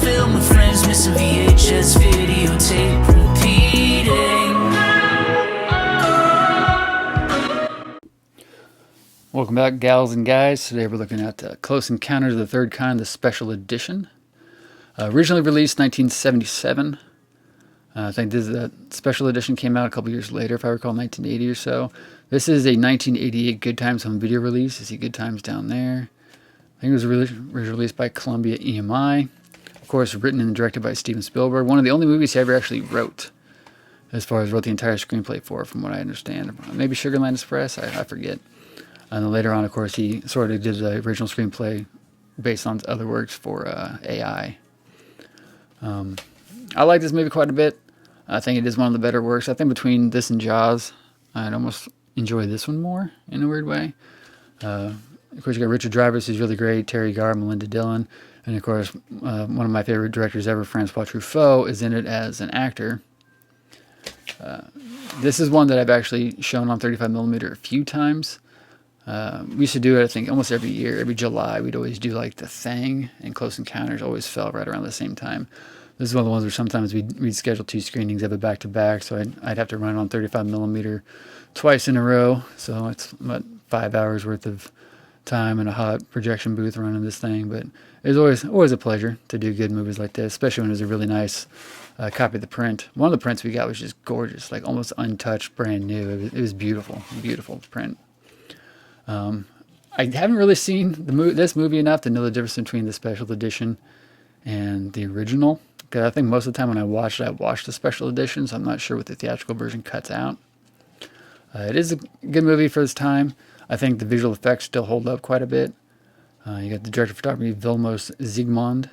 film with friends, missing VHS videotape repeating. Welcome back, gals and guys. Today we're looking at Close Encounters of the Third Kind, the special edition. Originally released 1977. I think this is a special edition, came out a couple years later, if I recall, 1980 or so. This is a 1988 Good Times home video release. You see Good Times down there. I think it was released by Columbia EMI. Of course, written and directed by Steven Spielberg. One of the only movies he ever actually wrote, as far as wrote the entire screenplay for, from what I understand. Maybe Sugarland Express, I forget. And then later on, of course, he sort of did the original screenplay based on other works for AI. I like this movie quite a bit. I think it is one of the better works. I think between this and Jaws, I'd almost enjoy this one more in a weird way. Of course, you got Richard Dreyfuss, who's really great, Terry Garr, Melinda Dillon, and of course, one of my favorite directors ever, Francois Truffaut, is in it as an actor. This is one that I've actually shown on 35mm a few times. We used to do it, I think, almost every year. Every July, we'd always do like The Thing, and Close Encounters always fell right around the same time. This is one of the ones where sometimes we'd schedule 2 screenings of it back to back, so I'd have to run it on 35mm twice in a row. So it's about 5 hours worth of time in a hot projection booth running this thing. But it's always a pleasure to do good movies like this, especially when it was a really nice copy of the print. One of the prints we got was just gorgeous, like almost untouched, brand new. It was beautiful, beautiful print. I haven't really seen this movie enough to know the difference between the special edition and the original. Because I think most of the time when I watched the special edition, so I'm not sure what the theatrical version cuts out. It is a good movie for its time. I think the visual effects still hold up quite a bit. You got the director of photography, Vilmos Zsigmond,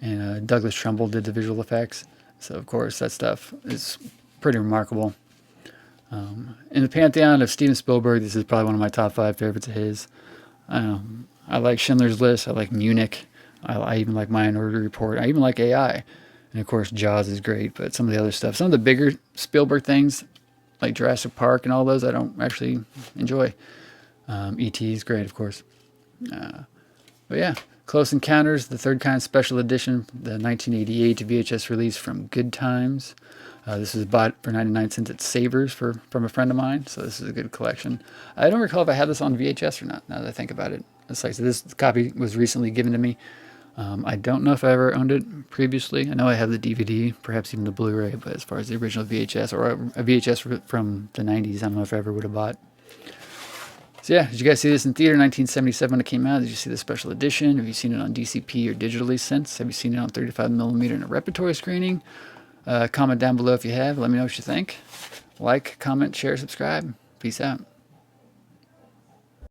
and Douglas Trumbull did the visual effects. So, of course, that stuff is pretty remarkable. In the pantheon of Steven Spielberg, this is probably one of my top 5 favorites of his. I like Schindler's List. I like Munich. I even like Minority Report. I even like AI. And of course, Jaws is great, but some of the other stuff, some of the bigger Spielberg things, like Jurassic Park and all those, I don't actually enjoy. E.T. is great, of course. But yeah, Close Encounters, the Third Kind Special Edition, the 1988 VHS release from Good Times. This was bought for 99 cents at Savers from a friend of mine, so this is a good collection. I don't recall if I had this on VHS or not, now that I think about it. It's like, so this copy was recently given to me. I don't know if I ever owned it previously. I know I have the DVD, perhaps even the Blu-ray, but as far as the original VHS or a VHS from the 90s, I don't know if I ever would have bought. So yeah, did you guys see this in theater in 1977 when it came out? Did you see the special edition? Have you seen it on DCP or digitally since? Have you seen it on 35mm in a repertory screening? Comment down below if you have. Let me know what you think. Like, comment, share, subscribe. Peace out.